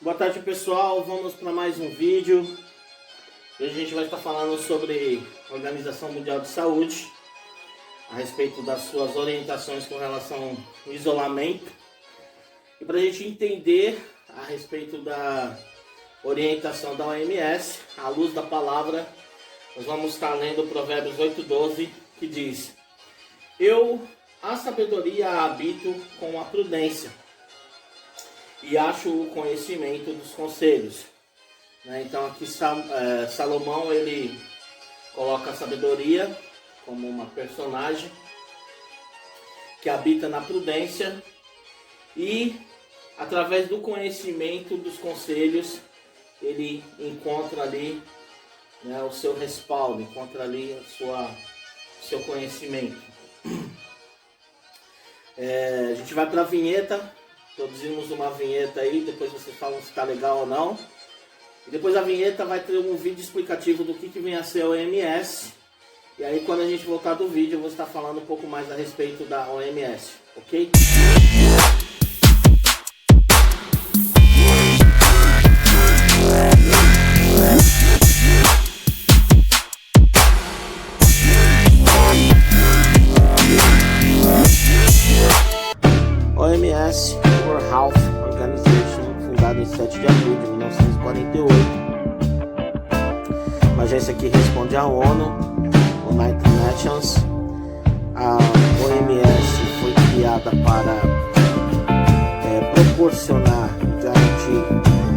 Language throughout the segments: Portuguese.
Boa tarde, pessoal, vamos para mais um vídeo. Hoje a gente vai estar falando sobre a Organização Mundial de Saúde, a respeito das suas orientações com relação ao isolamento. E para a gente entender a respeito da orientação da OMS, à luz da palavra, nós vamos estar lendo Provérbios 8:12, que diz: Eu, a sabedoria, habito com a prudência, e acho o conhecimento dos conselhos. Então aqui Salomão ele coloca a sabedoria como uma personagem que habita na prudência e através do conhecimento dos conselhos ele encontra ali o seu respaldo, encontra ali o seu conhecimento. A gente vai para a vinheta. Produzimos uma vinheta aí, depois vocês falam se está legal ou não. E depois a vinheta vai ter um vídeo explicativo do que vem a ser a OMS. E aí quando a gente voltar do vídeo eu vou estar falando um pouco mais a respeito da OMS, ok? OMS, World Health Organization, fundada em 7 de abril de 1948. Uma agência que responde à ONU, United Nations. A OMS foi criada para proporcionar e garantir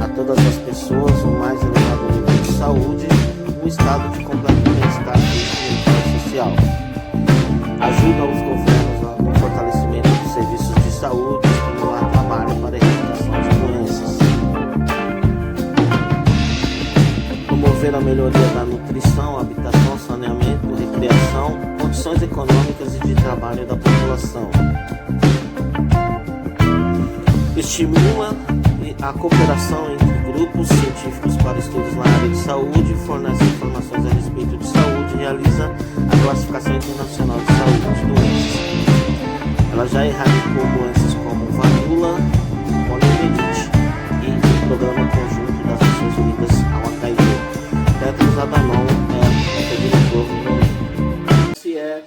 a todas as pessoas o mais elevado nível de saúde, um estado de completo bem-estar físico e social. Ajuda os governos no fortalecimento dos serviços de saúde, estimular trabalho para a erradicação de doenças, promover a melhoria da nutrição, habitação, saneamento, recreação, condições econômicas e de trabalho da população. Estimula a cooperação entre grupos científicos para estudos na área de saúde, fornece informações a respeito de saúde, realiza a classificação internacional de saúde de doenças. Ela já erradicou doenças como varíola, poliomielite e o Programa Conjunto das Nações Unidas ao HIV. Tedros Adhanom é o diretor do momento. Se é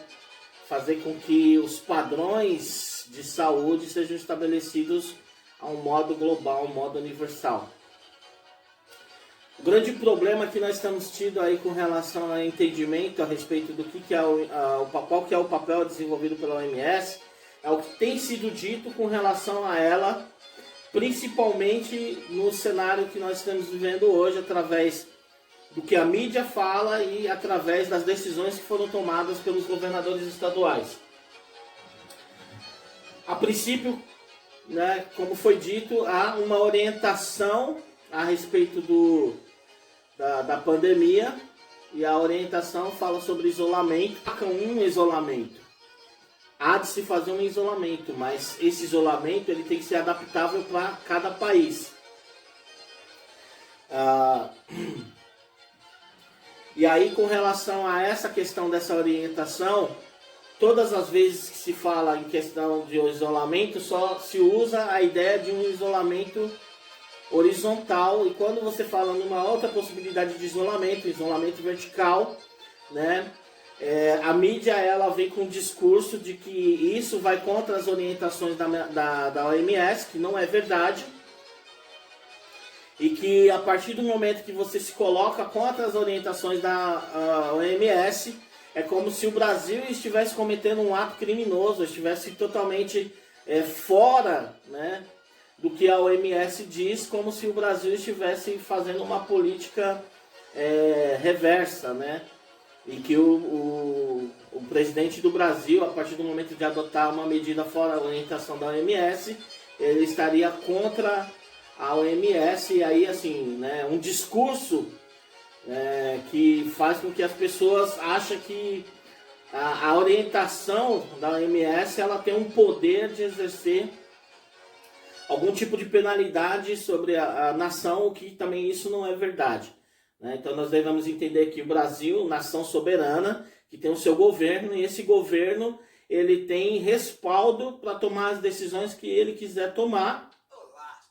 fazer com que os padrões de saúde sejam estabelecidos a um modo global, um modo universal. O grande problema que nós estamos tido aí com relação ao entendimento a respeito do que é qual que é o papel desenvolvido pela OMS é o que tem sido dito com relação a ela, principalmente no cenário que nós estamos vivendo hoje, através do que a mídia fala e através das decisões que foram tomadas pelos governadores estaduais. A princípio, como foi dito, há uma orientação a respeito da pandemia, e a orientação fala sobre isolamento. Um isolamento. Há de se fazer um isolamento, mas esse isolamento ele tem que ser adaptável para cada país. E aí, com relação a essa questão dessa orientação, todas as vezes que se fala em questão de isolamento, só se usa a ideia de um isolamento horizontal. E quando você fala numa outra possibilidade de isolamento vertical, a mídia ela vem com um discurso de que isso vai contra as orientações da OMS, que não é verdade. E que a partir do momento que você se coloca contra as orientações da OMS, é como se o Brasil estivesse cometendo um ato criminoso, estivesse totalmente fora, do que a OMS diz, como se o Brasil estivesse fazendo uma política reversa, e que o presidente do Brasil, a partir do momento de adotar uma medida fora da orientação da OMS, ele estaria contra a OMS, e aí assim, um discurso que faz com que as pessoas achem que a orientação da OMS ela tem um poder de exercer algum tipo de penalidade sobre a nação, o que também isso não é verdade. Então nós devemos entender que o Brasil, nação soberana, que tem o seu governo, e esse governo ele tem respaldo para tomar as decisões que ele quiser tomar,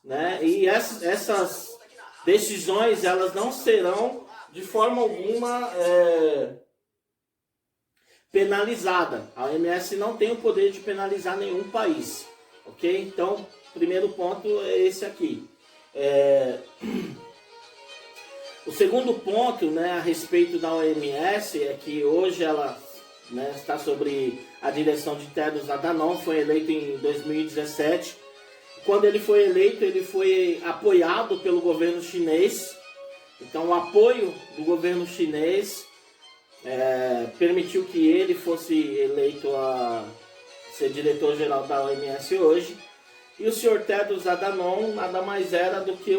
né? E essas decisões, elas não serão de forma alguma penalizada. A OMS não tem o poder de penalizar nenhum país, ok? Então, primeiro ponto é esse aqui. O segundo ponto, né, a respeito da OMS é que hoje ela, né, está sobre a direção de Tedros Adhanom, foi eleito em 2017. Quando ele foi apoiado pelo governo chinês. Então, o apoio do governo chinês permitiu que ele fosse eleito a ser diretor-geral da OMS hoje. E o senhor Tedros Adhanom nada mais era do que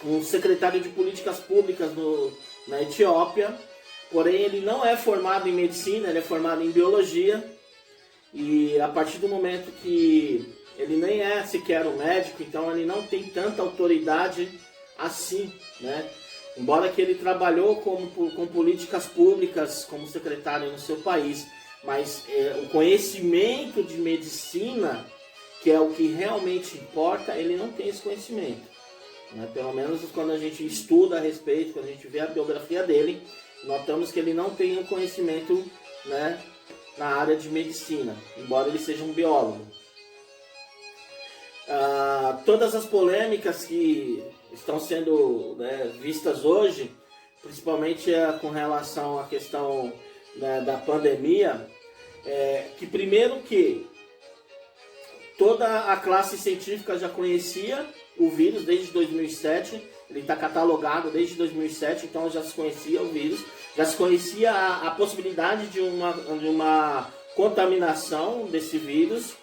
um secretário de políticas públicas na Etiópia. Porém, ele não é formado em medicina, ele é formado em biologia. E a partir do momento que ele nem é sequer um médico, então ele não tem tanta autoridade assim, né? Embora que ele trabalhou com políticas públicas como secretário no seu país, mas o conhecimento de medicina, que é o que realmente importa, ele não tem esse conhecimento, né? Pelo menos quando a gente estuda a respeito, quando a gente vê a biografia dele, notamos que ele não tem um conhecimento, né, na área de medicina, embora ele seja um biólogo. Todas as polêmicas que estão sendo, né, vistas hoje, principalmente com relação à questão, né, da pandemia, que primeiro que toda a classe científica já conhecia o vírus desde 2007, ele está catalogado desde 2007, então já se conhecia o vírus, já se conhecia a possibilidade de uma contaminação desse vírus.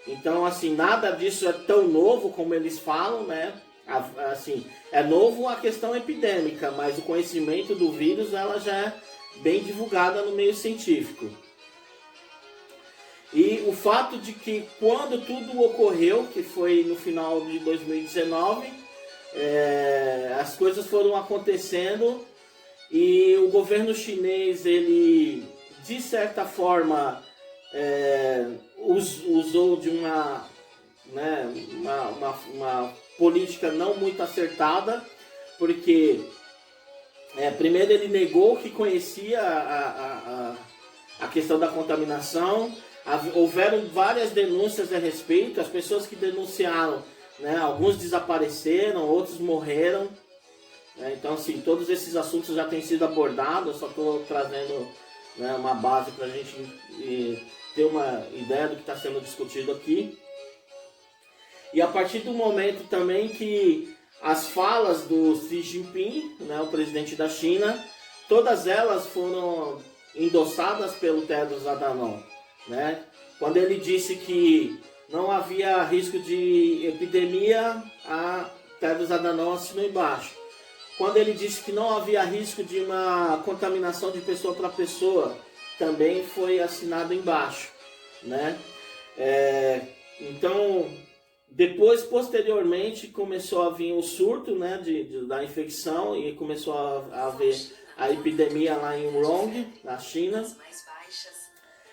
Então, assim, nada disso é tão novo como eles falam, né? Assim, é novo a questão epidêmica, mas o conhecimento do vírus ela já é bem divulgada no meio científico. E o fato de que quando tudo ocorreu, que foi no final de 2019, as coisas foram acontecendo e o governo chinês, ele, de certa forma, usou de uma política não muito acertada, porque primeiro ele negou que conhecia a questão da contaminação. Houveram várias denúncias a respeito, as pessoas que denunciaram, né, alguns desapareceram, outros morreram, né? Então, assim, todos esses assuntos já têm sido abordados, eu só estou trazendo, né, uma base para a gente ter uma ideia do que está sendo discutido aqui. E a partir do momento também que as falas do Xi Jinping, né, o presidente da China, todas elas foram endossadas pelo Tedros Adhanom, né? Quando ele disse que não havia risco de epidemia, a Tedros Adhanom assinou embaixo. Quando ele disse que não havia risco de uma contaminação de pessoa para pessoa, também foi assinado embaixo, né? Então, depois, posteriormente, começou a vir o surto, né, da infecção e começou a haver a epidemia lá em Wuhan, na China.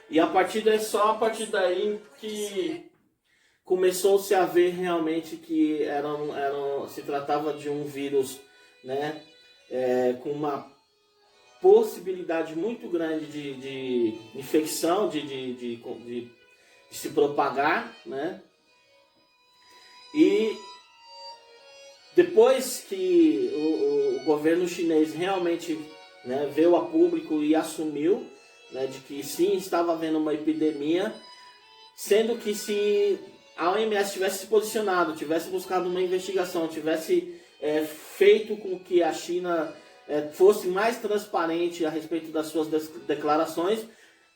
E só a partir daí que começou-se a ver realmente que se tratava de um vírus, né, com uma possibilidade muito grande de infecção, de se propagar, né? E depois que o governo chinês realmente, né, veio a público e assumiu, né, de que sim, estava havendo uma epidemia, sendo que se a OMS tivesse se posicionado, tivesse buscado uma investigação, tivesse feito com que a China fosse mais transparente a respeito das suas declarações,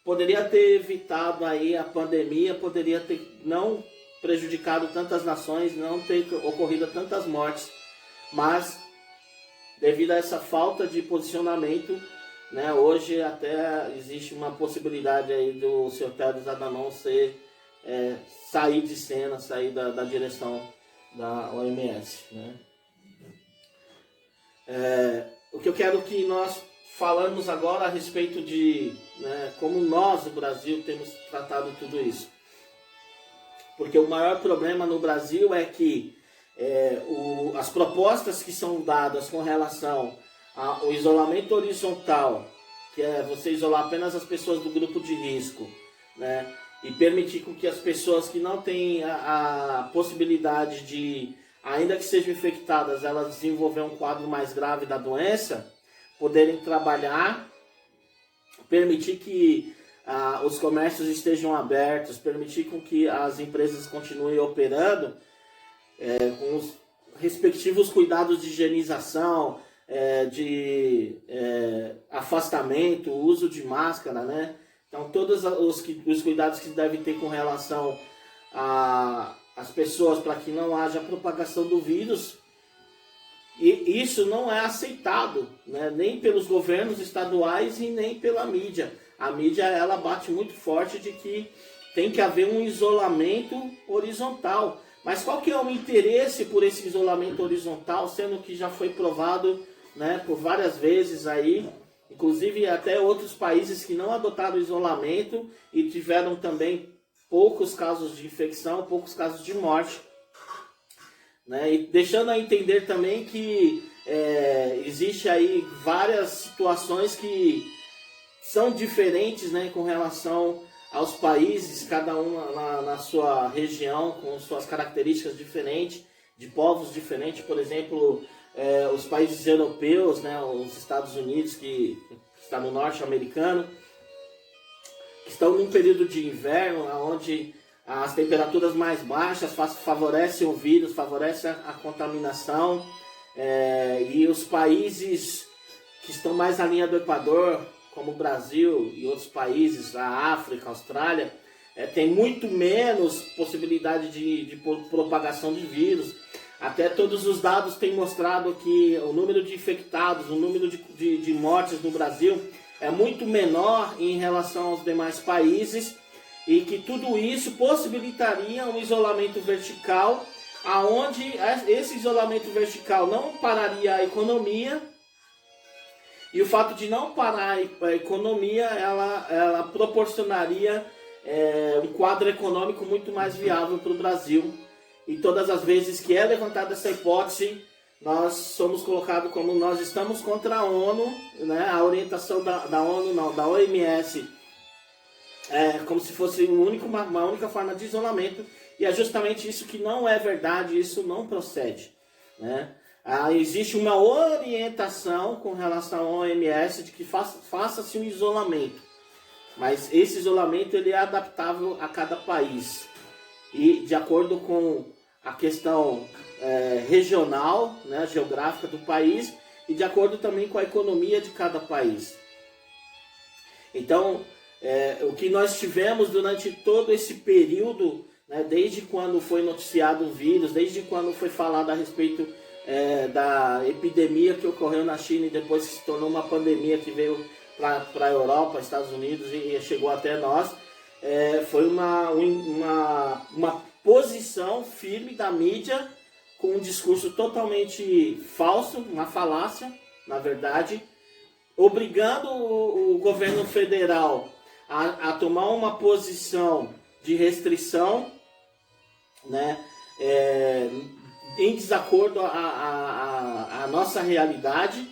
poderia ter evitado aí a pandemia, poderia ter não prejudicado tantas nações, não ter ocorrido tantas mortes, mas devido a essa falta de posicionamento, né, hoje até existe uma possibilidade aí do Sr. Tedros Adhanom sair de cena, sair da direção da OMS, né? O que eu quero que nós falamos agora a respeito de, né, como nós, o Brasil, temos tratado tudo isso. Porque o maior problema no Brasil é que as propostas que são dadas com relação ao isolamento horizontal, que é você isolar apenas as pessoas do grupo de risco, né? E permitir com que as pessoas que não têm a possibilidade de, ainda que sejam infectadas, elas desenvolver um quadro mais grave da doença, poderem trabalhar, permitir que os comércios estejam abertos, permitir com que as empresas continuem operando com os respectivos cuidados de higienização, de afastamento, uso de máscara, né? Então, todos os cuidados que se devem ter com relação às pessoas para que não haja propagação do vírus, e isso não é aceitado, né? Nem pelos governos estaduais e nem pela mídia. A mídia, ela bate muito forte de que tem que haver um isolamento horizontal. Mas qual que é o interesse por esse isolamento horizontal, sendo que já foi provado, né, por várias vezes aí, inclusive até outros países que não adotaram isolamento e tiveram também poucos casos de infecção, poucos casos de morte, né? E deixando a entender também que existe aí várias situações que são diferentes, né, com relação aos países, cada um na sua região, com suas características diferentes, de povos diferentes. Por exemplo, os países europeus, né, os Estados Unidos, que está no norte americano, que estão num período de inverno, onde as temperaturas mais baixas favorecem o vírus, favorecem a contaminação, e os países que estão mais na linha do Equador, como o Brasil e outros países, a África, a Austrália, tem muito menos possibilidade de propagação de vírus. Até todos os dados têm mostrado que o número de infectados, o número de mortes no Brasil é muito menor em relação aos demais países, e que tudo isso possibilitaria um isolamento vertical, aonde esse isolamento vertical não pararia a economia. E o fato de não parar a economia, ela proporcionaria um quadro econômico muito mais viável para o Brasil. E todas as vezes que é levantada essa hipótese, nós somos colocados como nós estamos contra a ONU, né? A orientação da ONU, não, da OMS, como se fosse uma única forma de isolamento. E é justamente isso que não é verdade, isso não procede, né? Existe uma orientação com relação à OMS de que faça-se um isolamento, mas esse isolamento ele é adaptável a cada país e de acordo com a questão regional, né, geográfica do país, e de acordo também com a economia de cada país. Então, o que nós tivemos durante todo esse período, né, desde quando foi noticiado o vírus, desde quando foi falado a respeito da epidemia que ocorreu na China e depois que se tornou uma pandemia que veio para a Europa, Estados Unidos e chegou até nós, foi uma posição firme da mídia com um discurso totalmente falso, uma falácia, na verdade, obrigando o governo federal a tomar uma posição de restrição, né, em desacordo à nossa realidade,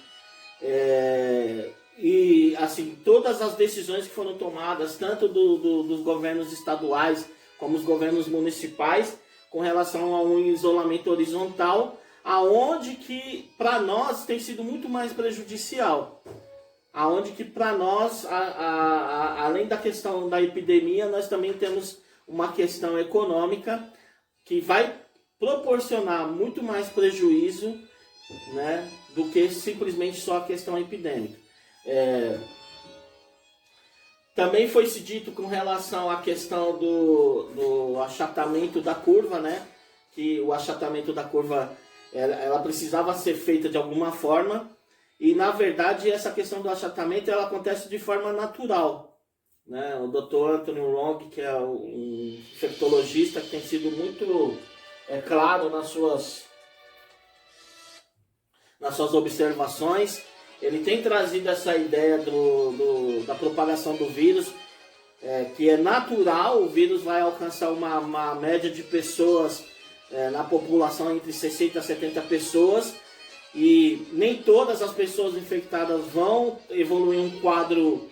e assim, todas as decisões que foram tomadas, tanto dos governos estaduais como os governos municipais, com relação a um isolamento horizontal, aonde que para nós tem sido muito mais prejudicial, aonde que para nós, além da questão da epidemia, nós também temos uma questão econômica que vai proporcionar muito mais prejuízo, né, do que simplesmente só a questão epidêmica. Também foi se dito com relação à questão do achatamento da curva, né, que o achatamento da curva ela precisava ser feita de alguma forma, e na verdade essa questão do achatamento ela acontece de forma natural, né? O Dr. Anthony Long, que é um infectologista que tem sido muito claro nas suas observações, ele tem trazido essa ideia da propagação do vírus, que é natural. O vírus vai alcançar uma média de pessoas na população entre 60 a 70 pessoas, e nem todas as pessoas infectadas vão evoluir um quadro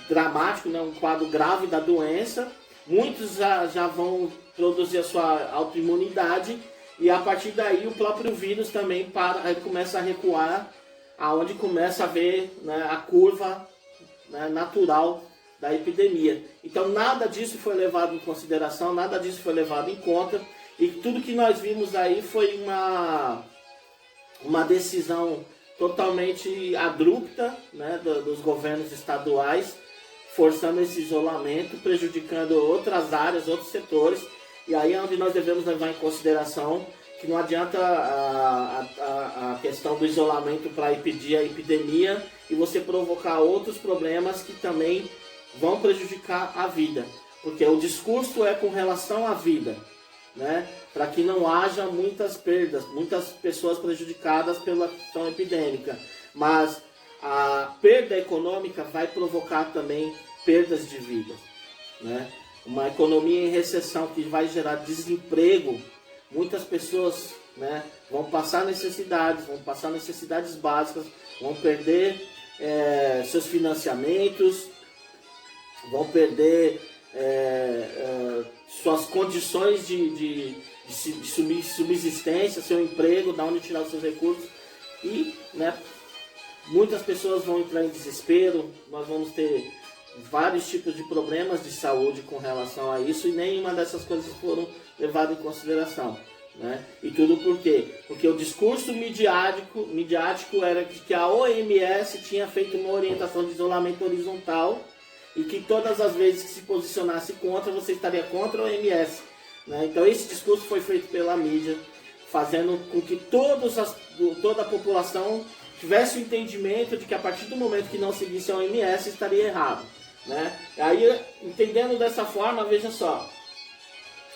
dramático, né, um quadro grave da doença. Muitos já vão produzir a sua autoimunidade, e a partir daí o próprio vírus também começa a recuar, aonde começa a ver, né, a curva, né, natural da epidemia. Então nada disso foi levado em consideração, nada disso foi levado em conta, e tudo que nós vimos aí foi uma decisão totalmente abrupta, né, dos governos estaduais, forçando esse isolamento, prejudicando outras áreas, outros setores. E aí é onde nós devemos levar em consideração que não adianta a questão do isolamento para impedir a epidemia e você provocar outros problemas que também vão prejudicar a vida. Porque o discurso é com relação à vida, né? Para que não haja muitas perdas, muitas pessoas prejudicadas pela questão epidêmica. Mas a perda econômica vai provocar também perdas de vida, né? Uma economia em recessão que vai gerar desemprego, muitas pessoas, né, vão passar necessidades básicas, vão perder seus financiamentos, vão perder suas condições de subsistência, seu emprego, da onde tirar os seus recursos, e, né, muitas pessoas vão entrar em desespero. Nós vamos ter vários tipos de problemas de saúde com relação a isso, e nenhuma dessas coisas foram levadas em consideração, né? E tudo por quê? Porque o discurso midiático era que a OMS tinha feito uma orientação de isolamento horizontal, e que todas as vezes que se posicionasse contra, você estaria contra a OMS, né? Então esse discurso foi feito pela mídia, fazendo com que toda a população tivesse o entendimento de que a partir do momento que não seguisse a OMS estaria errado, né? Aí, entendendo dessa forma, veja só,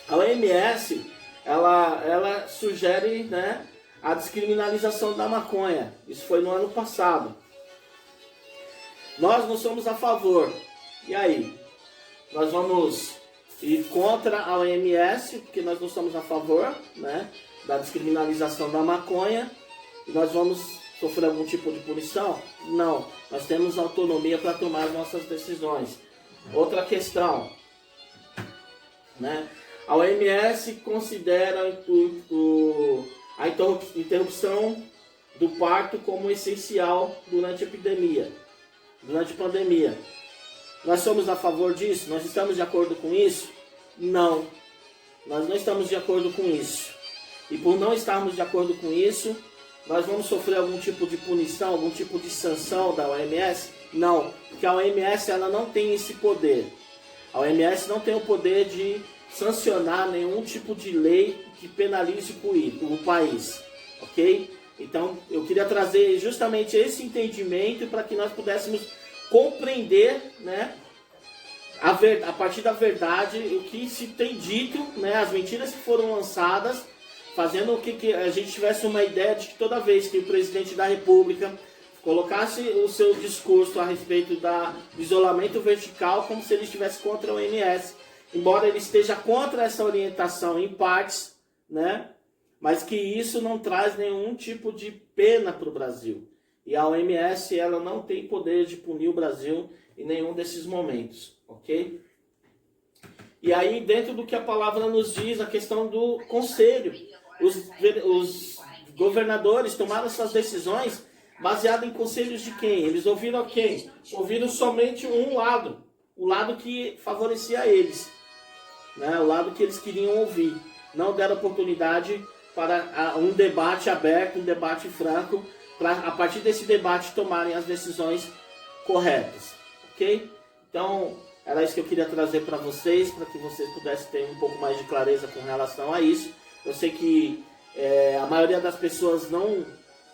a OMS ela sugere, né, a descriminalização da maconha. Isso foi no ano passado. Nós não somos a favor. E aí? Nós vamos ir contra a OMS, porque nós não somos a favor, né, da descriminalização da maconha, e nós vamos sofrer algum tipo de punição? Não. Nós temos autonomia para tomar as nossas decisões. Outra questão, né? A OMS considera a interrupção do parto como essencial durante a epidemia, durante a pandemia. Nós somos a favor disso? Nós estamos de acordo com isso? Não. Nós não estamos de acordo com isso. E por não estarmos de acordo com isso, nós vamos sofrer algum tipo de punição, algum tipo de sanção da OMS? Não, porque a OMS ela não tem esse poder. A OMS não tem o poder de sancionar nenhum tipo de lei que penalize o país, ok? Então eu queria trazer justamente esse entendimento para que nós pudéssemos compreender, né, a partir da verdade, o que se tem dito, né, as mentiras que foram lançadas, fazendo com que a gente tivesse uma ideia de que toda vez que o presidente da República colocasse o seu discurso a respeito do isolamento vertical, como se ele estivesse contra a OMS, embora ele esteja contra essa orientação em partes, né, mas que isso não traz nenhum tipo de pena para o Brasil. E a OMS ela não tem poder de punir o Brasil em nenhum desses momentos, ok? E aí, dentro do que a palavra nos diz, a questão do conselho. Os governadores tomaram suas decisões baseadas em conselhos de quem? Eles ouviram quem? Ouviram somente um lado, o lado que favorecia eles, né? O lado que eles queriam ouvir. Não deram oportunidade para um debate aberto, um debate franco, para a partir desse debate tomarem as decisões corretas, ok? Então, era isso que eu queria trazer para vocês, para que vocês pudessem ter um pouco mais de clareza com relação a isso. Eu sei que a maioria das pessoas não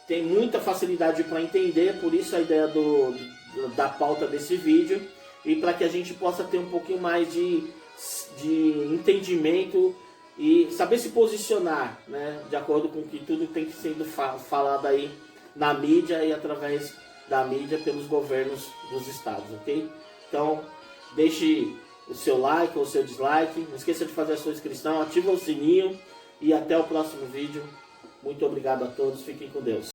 tem muita facilidade para entender, por isso a ideia da pauta desse vídeo, e para que a gente possa ter um pouquinho mais de entendimento e saber se posicionar, né, de acordo com que tudo tem que ser falado aí na mídia e através da mídia pelos governos dos estados, ok? Então, deixe o seu like ou o seu dislike, não esqueça de fazer a sua inscrição, ativa o sininho, e até o próximo vídeo. Muito obrigado a todos, fiquem com Deus.